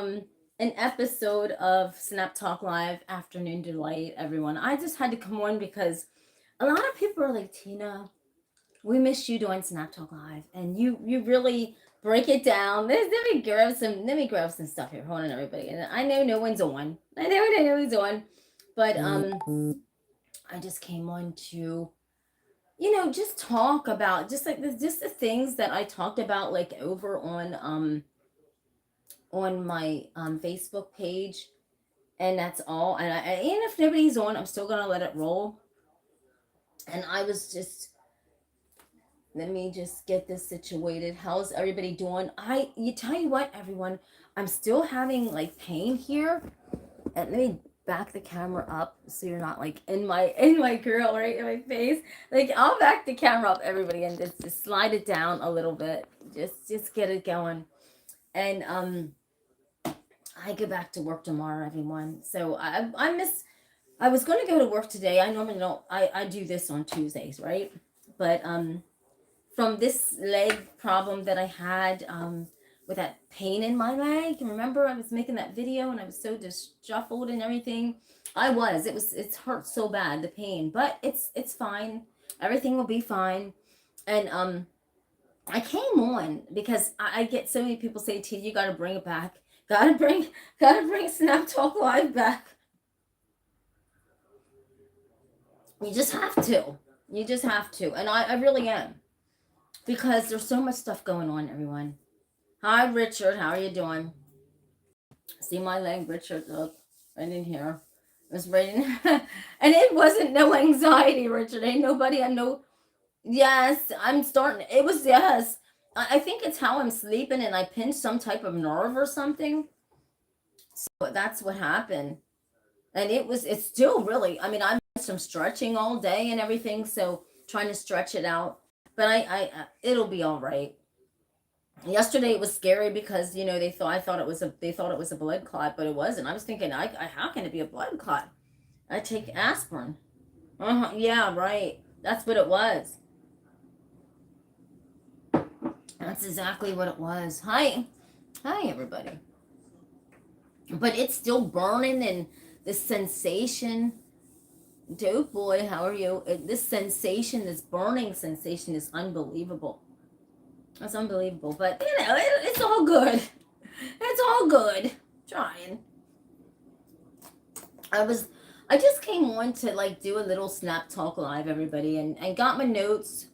an episode of Snap Talk Live Afternoon Delight, everyone. I just had to come on because a lot of people are like, Tina, we missed you doing Snap Talk Live, and you really break it down. Let me grab some stuff here. Hold on, everybody. And I know no one's on. I know he's on, but I just came on to just talk about just like this, just the things that I talked about like over on my Facebook page, and that's all. And if nobody's on, I'm still gonna let it roll. And I was just let me just get this situated. How's everybody doing? You tell you what, everyone, I'm still having like pain here. And let me back the camera up so you're not like in my grill right in my face. Like I'll back the camera up, everybody, and just slide it down a little bit. Just get it going. And I go back to work tomorrow, everyone. So I miss. I was going to go to work today. I normally don't. I do this on Tuesdays, right? But from this leg problem that I had with that pain in my leg. Remember, I was making that video and I was so disheveled and everything. I was. It's hurt so bad, the pain, but it's fine. Everything will be fine. And I came on because I get so many people say, T, you got to bring it back. Gotta bring Snap Talk Live back. You just have to. You just have to. And I really am. Because there's so much stuff going on, everyone. Hi, Richard. How are you doing? See my leg, Richard? Look, right in here. It was right in and it wasn't no anxiety, Richard. Ain't nobody I know. Yes, I'm starting. It was, yes. I think it's how I'm sleeping and I pinched some type of nerve or something. So that's what happened. And it's still really, I mean, I'm some stretching all day and everything. So trying to stretch it out. But it'll be all right. Yesterday it was scary because they thought it was a blood clot, but it wasn't. I was thinking, how can it be a blood clot? I take aspirin. Yeah, right. That's what it was. That's exactly what it was. Hi, everybody. But it's still burning, and the sensation. Dope boy, how are you? This sensation, this burning sensation, is unbelievable. That's unbelievable, but it's all good. It's all good. Trying. I just came on to like do a little Snap Talk Live, everybody, and got my notes,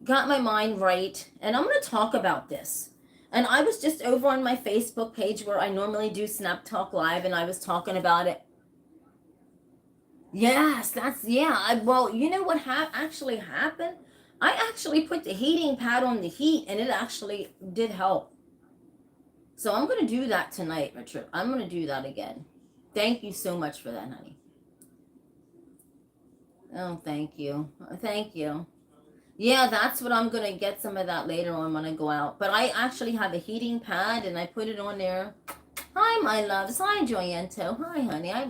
got my mind right, and I'm gonna talk about this. And I was just over on my Facebook page where I normally do Snap Talk Live, and I was talking about it. Yes, well, you know what actually happened? I actually put the heating pad on the heat, and it actually did help. So I'm going to do that tonight, Richard. I'm going to do that again. Thank you so much for that, honey. Oh, thank you. Thank you. Yeah, that's what I'm going to get some of that later on when I go out. But I actually have a heating pad, and I put it on there. Hi, my loves. Hi, Joyanto. Hi, honey. Hi,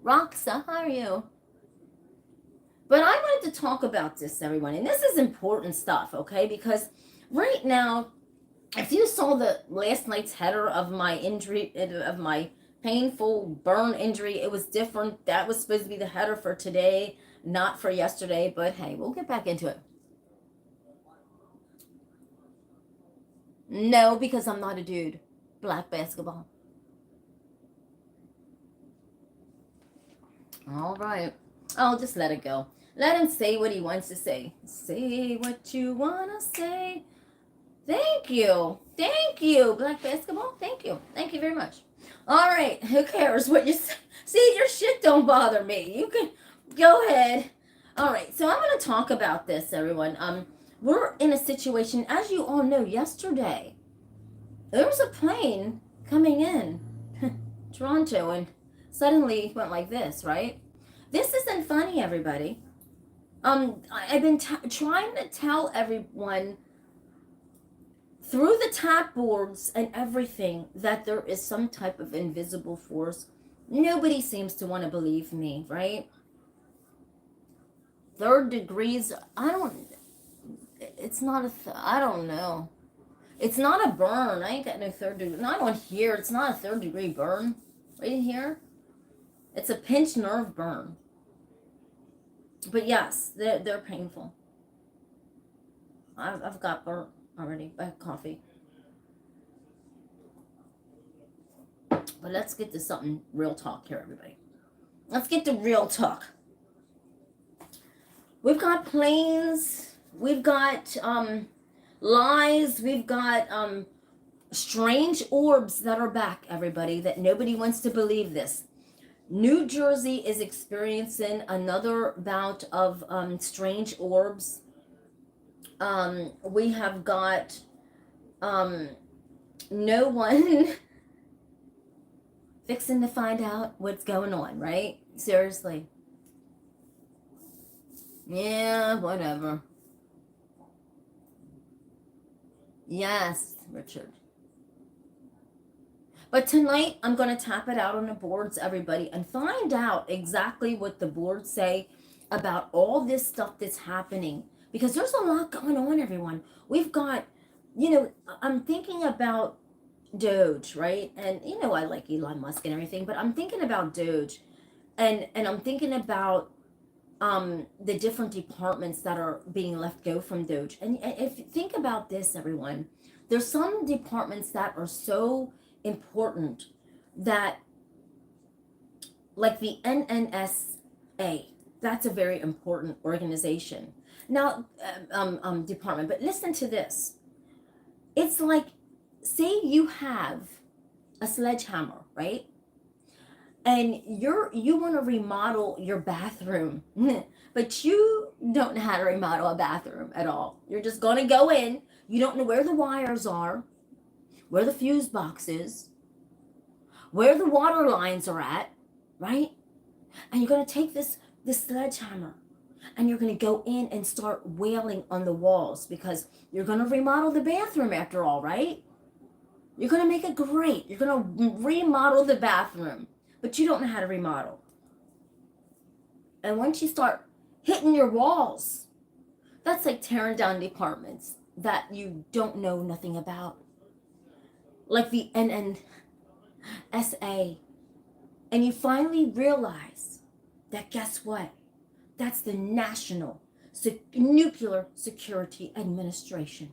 Roxa, how are you? But I wanted to talk about this, everyone. And this is important stuff, okay? Because right now, if you saw the last night's header of my injury, of my painful burn injury, it was different. That was supposed to be the header for today, not for yesterday. But hey, we'll get back into it. No, because I'm not a dude. Black basketball. All right. I'll just let it go. Let him say what he wants to say. Say what you want to say. Thank you. Thank you, Black Basketball. Thank you. Thank you very much. All right. Who cares what you say? See, your shit don't bother me. You can go ahead. All right. So I'm going to talk about this, everyone. We're in a situation, as you all know, yesterday, there was a plane coming in Toronto, and suddenly went like this, right? This isn't funny, everybody. I've been trying to tell everyone through the tap boards and everything that there is some type of invisible force. Nobody seems to want to believe me, right? Third degrees, it's not I don't know. It's not a burn. I ain't got no third degree. Not on here. It's not a third degree burn. Right in here. It's a pinched nerve burn. But yes, they're painful. I've got burnt already by coffee. But let's get to something real talk here, everybody. Let's get to real talk. We've got planes. We've got lies. We've got strange orbs that are back, everybody, that nobody wants to believe this. New Jersey is experiencing another bout of strange orbs. We have got no one fixing to find out what's going on, right? Seriously. Yeah, whatever. Yes, Richard. But tonight, I'm going to tap it out on the boards, everybody, and find out exactly what the boards say about all this stuff that's happening. Because there's a lot going on, everyone. We've got, I'm thinking about Doge, right? And, I like Elon Musk and everything, but I'm thinking about Doge. And I'm thinking about the different departments that are being left go from Doge. And if you think about this, everyone, there's some departments that are so important that, like the NNSA, that's a very important organization. Now, department, but listen to this. It's like, say you have a sledgehammer, right? And you want to remodel your bathroom, but you don't know how to remodel a bathroom at all. You're just going to go in. You don't know where the wires are, where the fuse box is, where the water lines are at, right? And you're going to take this sledgehammer and you're going to go in and start wailing on the walls because you're going to remodel the bathroom after all, right? You're going to make it great. You're going to remodel the bathroom, but you don't know how to remodel. And once you start hitting your walls, that's like tearing down departments that you don't know nothing about. Like the NNSA. And you finally realize that, guess what? That's the National Nuclear Security Administration.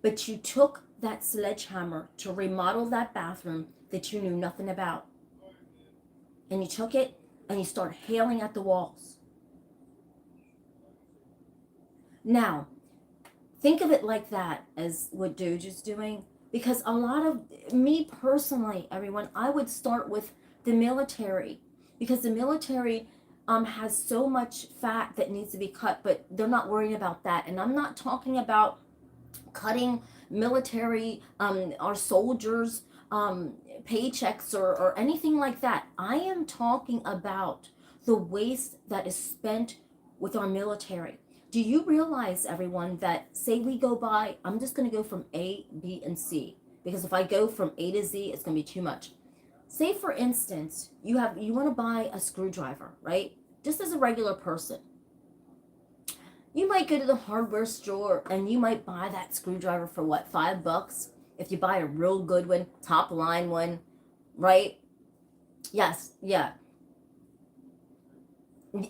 But you took that sledgehammer to remodel that bathroom that you knew nothing about. And you took it and you started hailing at the walls. Now, think of it like that as what Doge is doing. Because a lot of, me personally, everyone, I would start with the military. Because the military has so much fat that needs to be cut, but they're not worrying about that. And I'm not talking about cutting military, our soldiers, paychecks or anything like that. I am talking about the waste that is spent with our military. Do you realize, everyone, that say we go by, I'm just going to go from A, B, and C, because if I go from A to Z, it's going to be too much. Say, for instance, you want to buy a screwdriver, right? Just as a regular person. You might go to the hardware store and you might buy that screwdriver for what, $5? If you buy a real good one, top line one, right? Yes, yeah.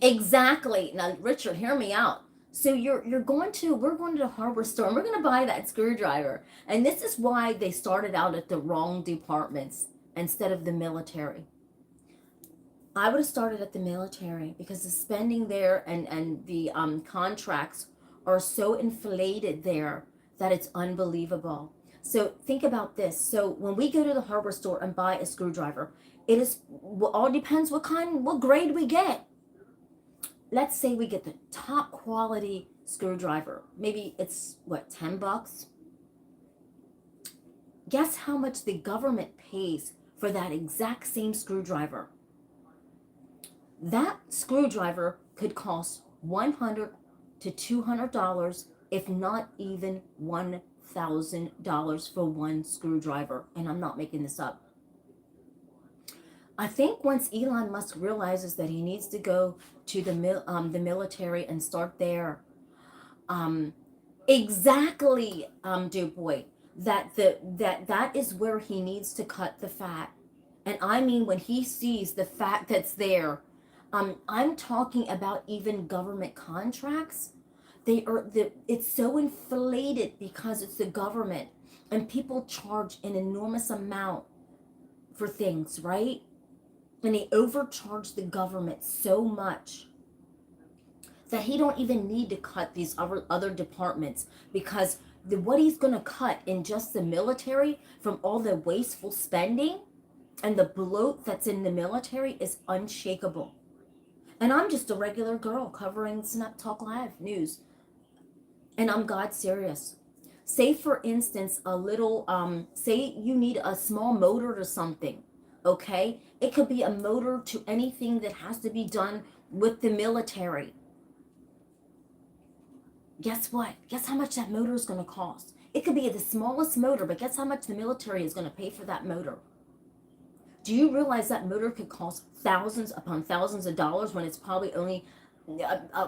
Exactly. Now, Richard, hear me out. So we're going to the hardware store and we're going to buy that screwdriver. And this is why they started out at the wrong departments instead of the military. I would have started at the military because the spending there and the contracts are so inflated there that it's unbelievable. So think about this. So when we go to the hardware store and buy a screwdriver, it all depends what grade we get. Let's say we get the top quality screwdriver. Maybe it's what, $10? Guess how much the government pays for that exact same screwdriver? That screwdriver could cost $100 to $200, if not even $1,000 for one screwdriver. And I'm not making this up. I think once Elon Musk realizes that he needs to go to the military and start there, Exactly, Du Bois. That is where he needs to cut the fat. And I mean, when he sees the fat that's there, I'm talking about even government contracts. It's so inflated because it's the government, and people charge an enormous amount for things, right? And they overcharge the government so much that he don't even need to cut these other departments, because what he's going to cut in just the military from all the wasteful spending and the bloat that's in the military is unshakable. And I'm just a regular girl covering Snap Talk Live news, and I'm God serious. Say for instance, a little say you need a small motor to something, okay? It could be a motor to anything that has to be done with the military. Guess what? Guess how much that motor is going to cost? It could be the smallest motor, but guess how much the military is going to pay for that motor? Do you realize that motor could cost thousands upon thousands of dollars when it's probably only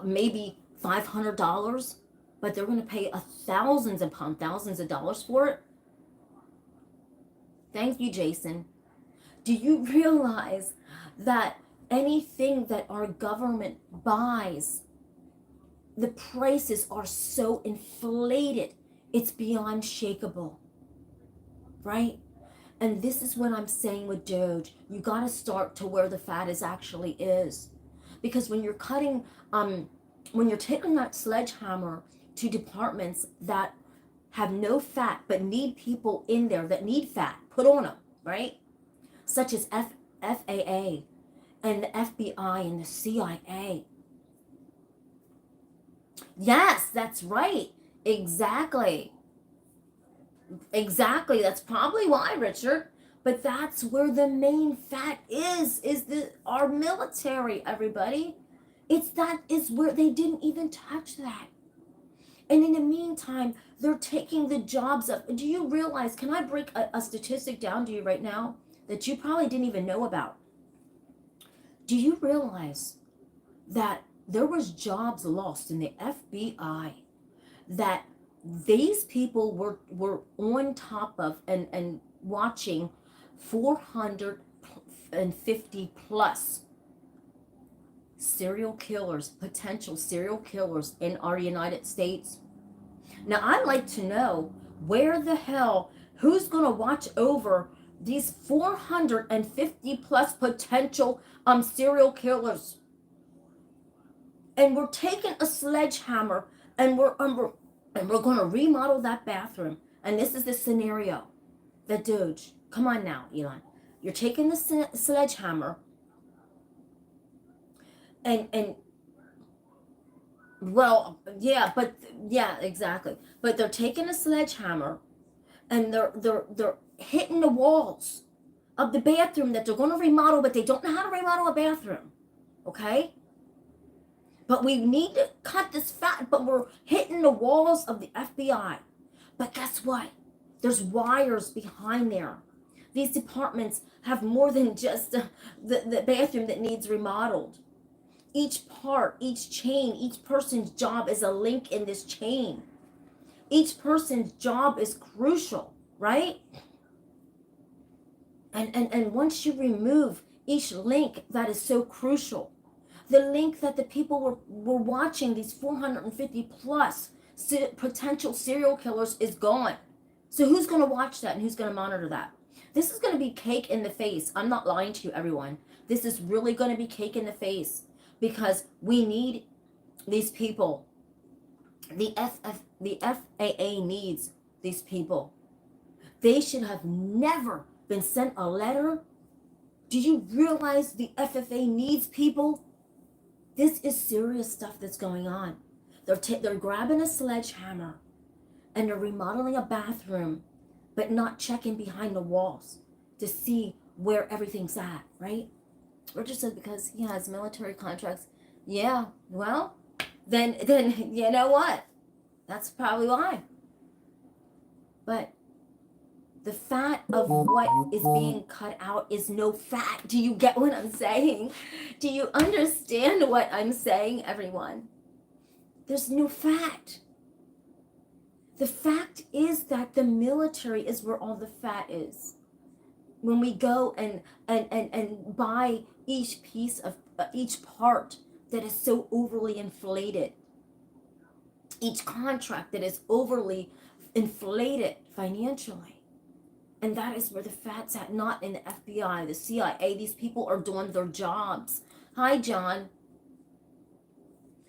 maybe $500, but they're going to pay thousands upon thousands of dollars for it? Thank you, Jason. Do you realize that anything that our government buys, the prices are so inflated, it's beyond shakable, right? And this is what I'm saying with Doge. You got to start to where the fat actually is. Because when you're cutting, when you're taking that sledgehammer to departments that have no fat but need people in there that need fat put on them, right? Such as FAA and the FBI and the CIA. Yes, that's right. Exactly. Exactly. That's probably why, Richard. But that's where the main fat is our military, everybody. That is where they didn't even touch that. And in the meantime, they're taking the jobs of, do you realize, can I break a statistic down to you right now that you probably didn't even know about? Do you realize that there was jobs lost in the FBI that these people were on top of and watching 450 plus serial killers, potential serial killers in our United States? Now, I'd like to know who's going to watch over these 450 plus potential serial killers. And we're taking a sledgehammer and we're going to remodel that bathroom. And this is the scenario. The Doge. Come on now, Elon. You're taking the sledgehammer and well, yeah, exactly. But they're taking a sledgehammer and they're hitting the walls of the bathroom that they're going to remodel, but they don't know how to remodel a bathroom. Okay? But we need to cut this fat, but we're hitting the walls of the FBI. But guess what? There's wires behind there. These departments have more than just the bathroom that needs remodeled. Each part, each chain, each person's job is a link in this chain. Each person's job is crucial, right? And once you remove each link that is so crucial, the link that the people were watching, these 450 plus potential serial killers, is gone. So who's going to watch that and who's going to monitor that? This is going to be cake in the face. I'm not lying to you, everyone. This is really going to be cake in the face, because we need these people. The FAA needs these people. They should have never been sent a letter. Do you realize the FFA needs people? This is serious stuff that's going on. They're grabbing a sledgehammer and they're remodeling a bathroom, but not checking behind the walls to see where everything's at, right? Richard said because he has military contracts. Yeah, well, then you know what? That's probably why. But the fat of what is being cut out is no fat. Do you get what I'm saying? Do you understand what I'm saying, everyone? There's no fat. The fact is that the military is where all the fat is. When we go and buy each piece of each part that is so overly inflated, each contract that is overly inflated financially. And that is where the fat's at, not in the FBI, the CIA. These people are doing their jobs. Hi, John.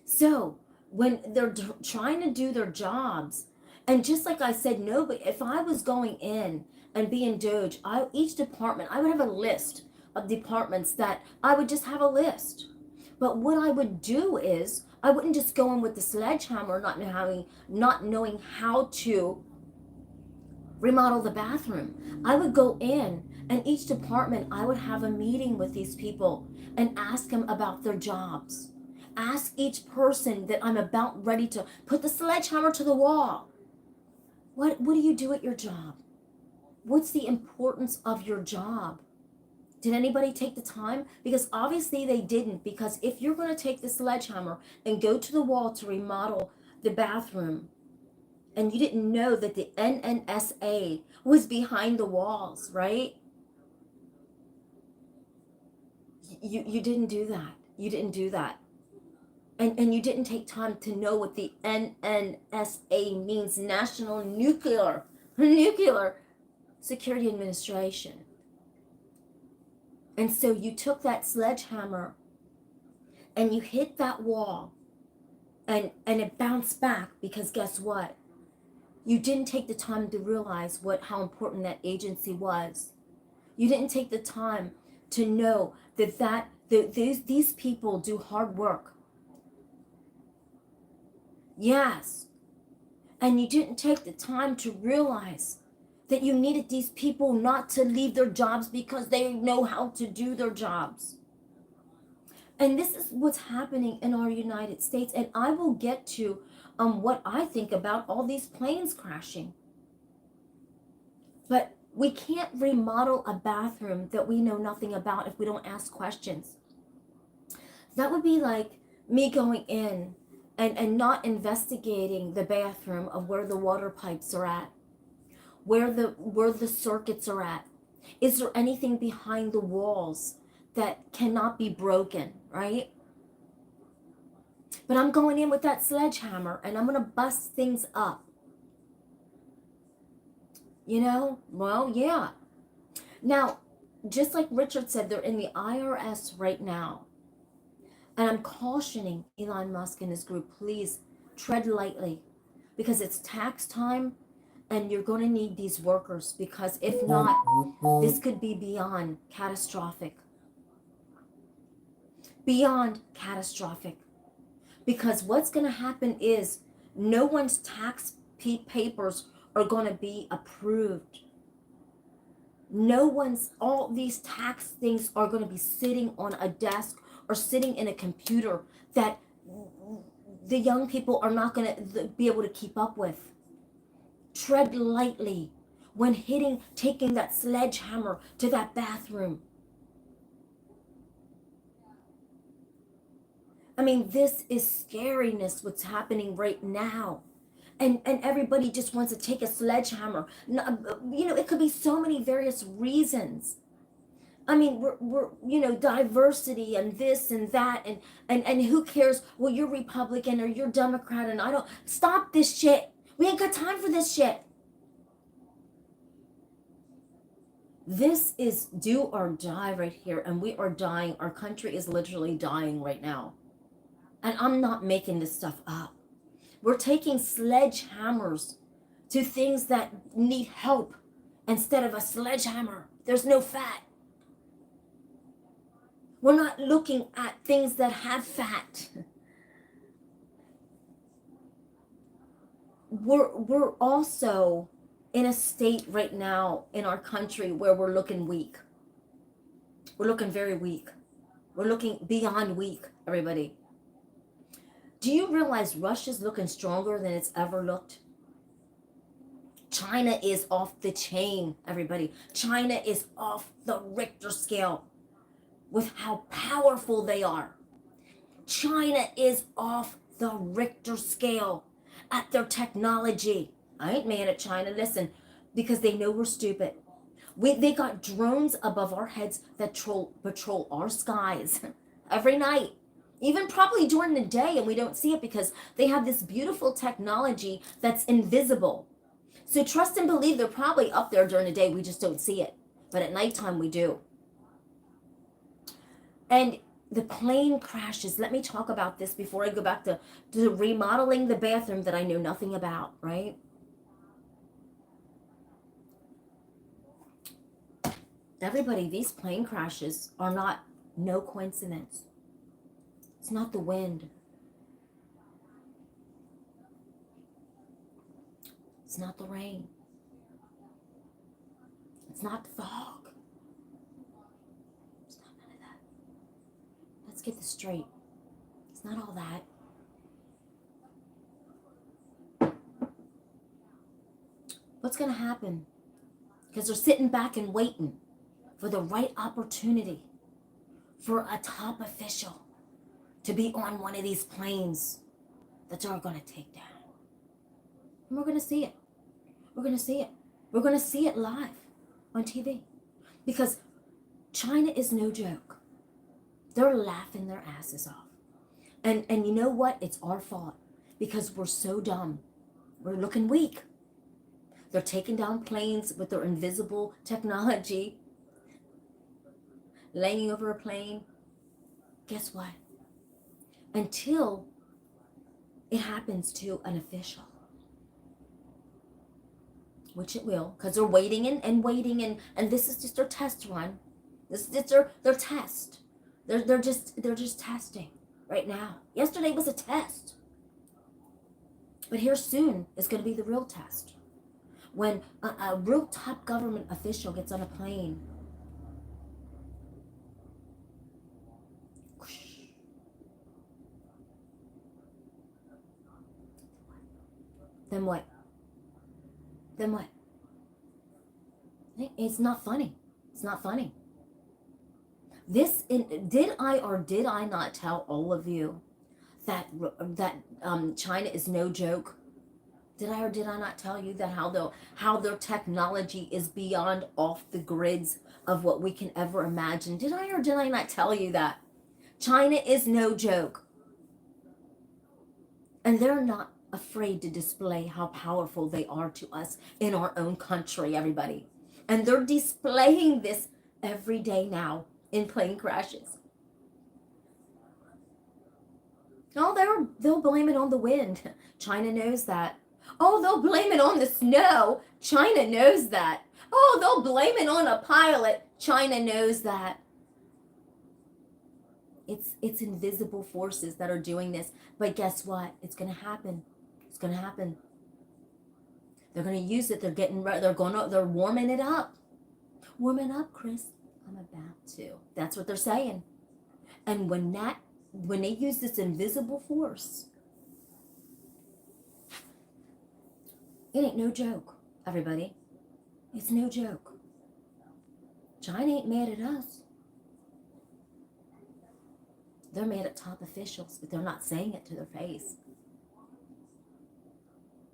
So when they're trying to do their jobs, and just like I said, nobody, if I was going in and being Doge, each department, I would have a list of departments that I would just have a list. But what I would do is I wouldn't just go in with the sledgehammer, not knowing how to remodel the bathroom. I would go in, and each department, I would have a meeting with these people and ask them about their jobs. Ask each person that I'm about ready to put the sledgehammer to the wall. What do you do at your job? What's the importance of your job? Did anybody take the time? Because obviously they didn't, because if you're going to take the sledgehammer and go to the wall to remodel the bathroom, and you didn't know that the NNSA was behind the walls, right? You didn't do that. You didn't do that. And you didn't take time to know what the NNSA means, National Nuclear Security Administration. And so you took that sledgehammer and you hit that wall, and it bounced back, because guess what? You didn't take the time to realize how important that agency was. You didn't take the time to know that these people do hard work. Yes. And you didn't take the time to realize that you needed these people not to leave their jobs because they know how to do their jobs. And this is what's happening in our United States. And I will get to what I think about all these planes crashing. But we can't remodel a bathroom that we know nothing about if we don't ask questions. That would be like me going in and not investigating the bathroom of where the water pipes are at, where the circuits are at. Is there anything behind the walls that cannot be broken, right? But I'm going in with that sledgehammer and I'm going to bust things up. Well, yeah. Now, just like Richard said, they're in the IRS right now. And I'm cautioning Elon Musk and his group, please tread lightly, because it's tax time and you're going to need these workers, because if not, this could be beyond catastrophic. Beyond catastrophic. Because what's going to happen is no one's tax papers are going to be approved. All these tax things are going to be sitting on a desk or sitting in a computer that the young people are not going to be able to keep up with. Tread lightly when taking that sledgehammer to that bathroom. I mean, this is scariness, what's happening right now. And everybody just wants to take a sledgehammer. It could be so many various reasons. I mean, we're diversity and this and that, and who cares? Well, you're Republican or you're Democrat, and I don't. Stop this shit. We ain't got time for this shit. This is do or die right here, and we are dying. Our country is literally dying right now. And I'm not making this stuff up. We're taking sledgehammers to things that need help instead of a sledgehammer. There's no fat. We're not looking at things that have fat. We're also in a state right now in our country where we're looking weak. We're looking very weak. We're looking beyond weak, everybody. Do you realize Russia's looking stronger than it's ever looked? China is off the chain, everybody. China is off the Richter scale with how powerful they are. China is off the Richter scale at their technology. I ain't mad at China. Listen, because they know we're stupid. They got drones above our heads that patrol our skies every night, even probably during the day, and we don't see it because they have this beautiful technology that's invisible. So trust and believe they're probably up there during the day. We just don't see it. But at nighttime, we do. And the plane crashes. Let me talk about this before I go back to remodeling the bathroom that I know nothing about, right? Everybody, these plane crashes are not no coincidence. It's not the wind. It's not the rain. It's not the fog. It's not none of that. Let's get this straight. It's not all that. What's going to happen? Because they're sitting back and waiting for the right opportunity for a top official to be on one of these planes that they're going to take down. And we're going to see it. We're going to see it. We're going to see it live on TV. Because China is no joke. They're laughing their asses off. And you know what? It's our fault. Because we're so dumb. We're looking weak. They're taking down planes with their invisible technology. Laying over a plane. Guess what? Until it happens to an official. Which it will, because they're waiting and waiting, and this is just their test run. This is their test. They're just testing right now. Yesterday was a test. But here soon is going to be the real test. When a real top government official gets on a plane. Then what? Then what? It's not funny. It's not funny. Did I not tell all of you that China is no joke? Did I or did I not tell you that how their technology is beyond off the grids of what we can ever imagine? Did I or did I not tell you that? China is no joke. And they're not afraid to display how powerful they are to us in our own country, everybody. And they're displaying this every day now in plane crashes. Oh, they'll blame it on the wind. China knows that. Oh, they'll blame it on the snow. China knows that. Oh, they'll blame it on a pilot. China knows that. It's invisible forces that are doing this. But guess what? It's going to happen. It's going to happen. They're going to use it. They're warming it up. Warming up, Chris. I'm about to. That's what they're saying. And when they use this invisible force, it ain't no joke, everybody. It's no joke. China ain't mad at us. They're mad at top officials, but they're not saying it to their face.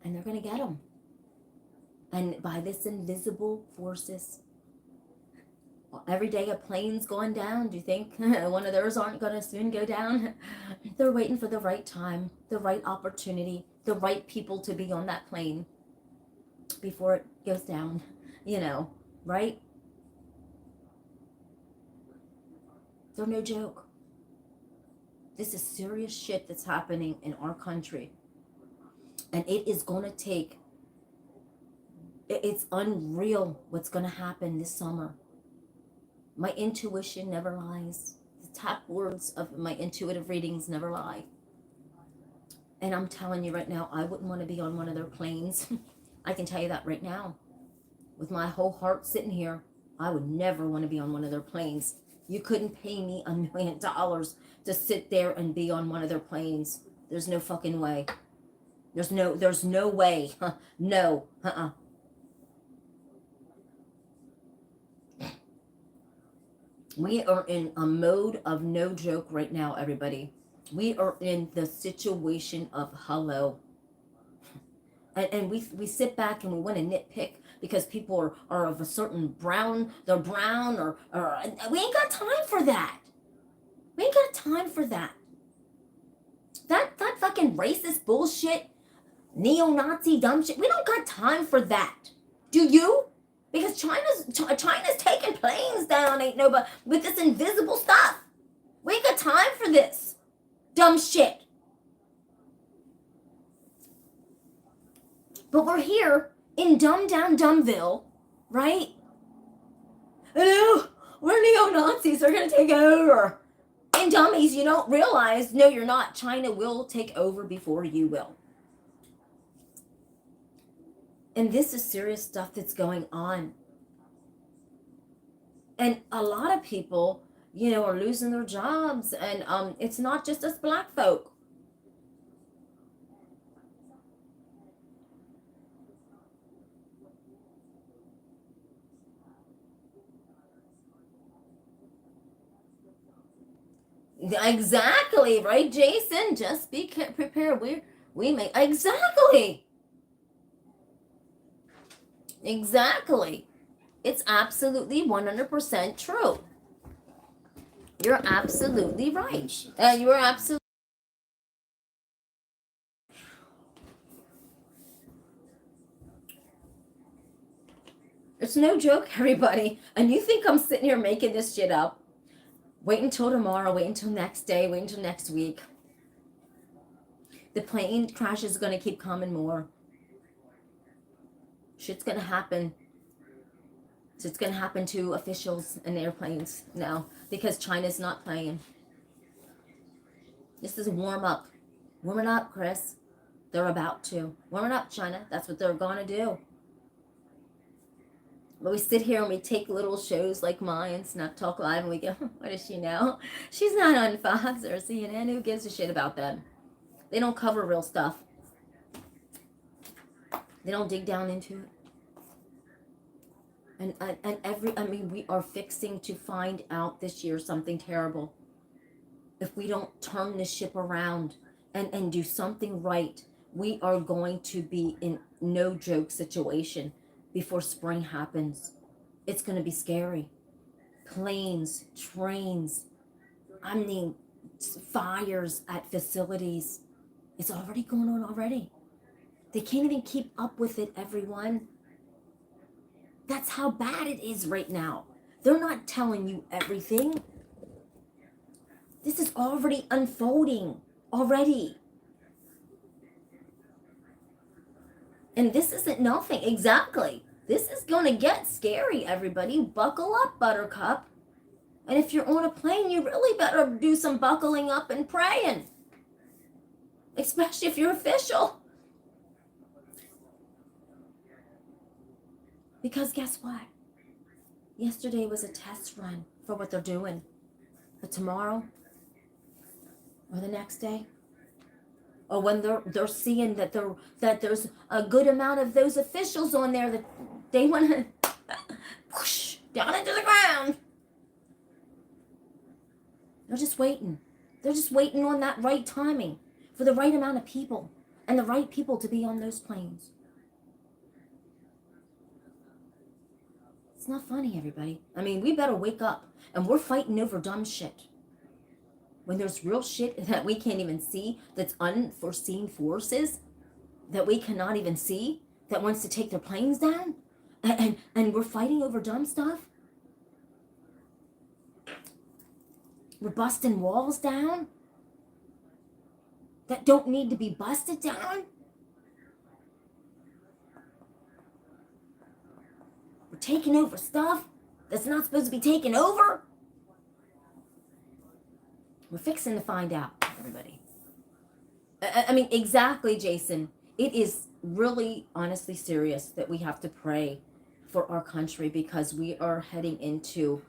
And they're going to get them. And by this invisible forces, every day a plane's going down. Do you think one of theirs aren't going to soon go down? They're waiting for the right time, the right opportunity, the right people to be on that plane before it goes down, right? They're no joke. This is serious shit that's happening in our country. And it is going to take, it's unreal what's going to happen this summer. My intuition never lies. The top words of my intuitive readings never lie. And I'm telling you right now, I wouldn't want to be on one of their planes. I can tell you that right now. With my whole heart sitting here, I would never want to be on one of their planes. You couldn't pay me $1 million to sit there and be on one of their planes. There's no fucking way. There's no way. No. We are in a mode of no joke right now, everybody. We are in the situation of hello. And we sit back and we want to nitpick because people are of a certain brown, they're brown, or we ain't got time for that. We ain't got time for that. That fucking racist bullshit, neo-Nazi dumb shit. We don't got time for that. Do you? Because China's taking planes down, ain't nobody, with this invisible stuff. We ain't got time for this dumb shit. But we're here in dumbed down Dumbville, right? Hello, we're neo-Nazis. They're gonna take over. And dummies, you don't realize, no, you're not. China will take over before you will. And this is serious stuff that's going on. And a lot of people, are losing their jobs. And it's not just us black folk. Exactly, right, Jason? Just be prepared. We make exactly. It's absolutely 100% true. You're absolutely right. You are absolutely. It's no joke, everybody. And you think I'm sitting here making this shit up? Wait until tomorrow. Wait until next day. Wait until next week. The plane crash is going to keep coming more. Shit's going to happen. So it's going to happen to officials and airplanes now because China's not playing. This is a warm up. Warm it up, Chris. They're about to. Warm it up, China. That's what they're going to do. But we sit here and we take little shows like mine, Snap Talk Live, and we go, what does she know? She's not on Fox or CNN. Who gives a shit about them? They don't cover real stuff. They don't dig down into it. And we are fixing to find out this year something terrible. If we don't turn the ship around and do something right, we are going to be in no joke situation before spring happens. It's going to be scary. Planes, trains, fires at facilities. It's already going on already. They can't even keep up with it, everyone. That's how bad it is right now. They're not telling you everything. This is already unfolding already. And this isn't nothing. Exactly. This is going to get scary, everybody. Buckle up, Buttercup. And if you're on a plane, you really better do some buckling up and praying. Especially if you're official. Because guess what? Yesterday was a test run for what they're doing. But tomorrow, or the next day, or when they're seeing that there's a good amount of those officials on there that they want to whoosh down into the ground. They're just waiting. They're just waiting on that right timing for the right amount of people and the right people to be on those planes. It's not funny, everybody. We better wake up. And we're fighting over dumb shit. When there's real shit that we can't even see, that's unforeseen forces that we cannot even see, that wants to take their planes down, and we're fighting over dumb stuff. We're busting walls down that don't need to be busted down. We're taking over stuff that's not supposed to be taken over. We're fixing to find out, everybody. Exactly, Jason. It is really, honestly serious that we have to pray for our country because we are heading into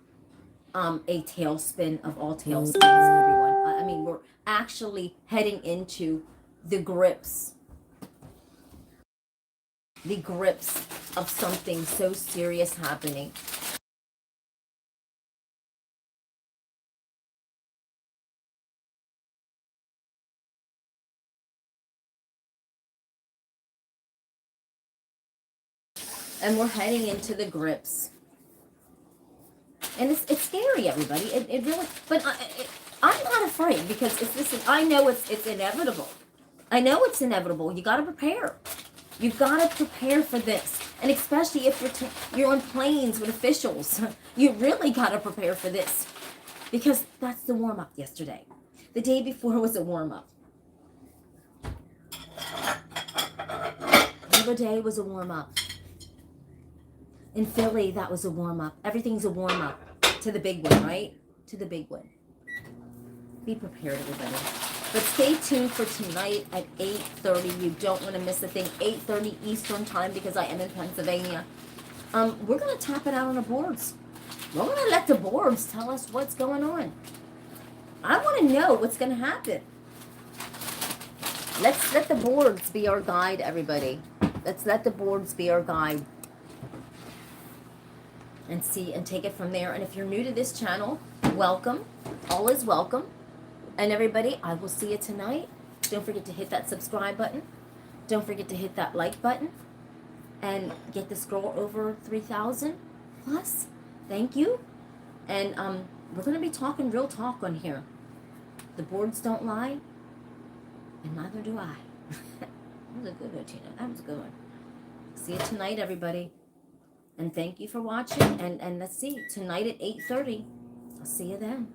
a tailspin of all tailspins, everyone. We're actually heading into the grips of something so serious happening. And we're heading into the grips. And it's scary, everybody. It really, but I'm not afraid because listen, I know it's inevitable. I know it's inevitable. You got to prepare. You got to prepare for this. And especially if you're on planes with officials, you really got to prepare for this. Because that's the warm-up yesterday. The day before was a warm-up. The other day was a warm-up. In Philly, that was a warm-up. Everything's a warm-up to the big one, right? To the big one. Be prepared, everybody. But stay tuned for tonight at 8:30. You don't want to miss a thing. 8:30 Eastern time because I am in Pennsylvania. We're going to tap it out on the boards. We're going to let the boards tell us what's going on. I want to know what's going to happen. Let's let the boards be our guide, everybody. Let's let the boards be our guide. And see and take it from there. And if you're new to this channel, welcome. All is welcome. And everybody, I will see you tonight. Don't forget to hit that subscribe button. Don't forget to hit that like button. And get this girl over 3,000 plus. Thank you. And we're going to be talking real talk on here. The boards don't lie. And neither do I. That was a good one, Tina. That was a good one. See you tonight, everybody. And thank you for watching. And let's see. Tonight at 8:30. I'll see you then.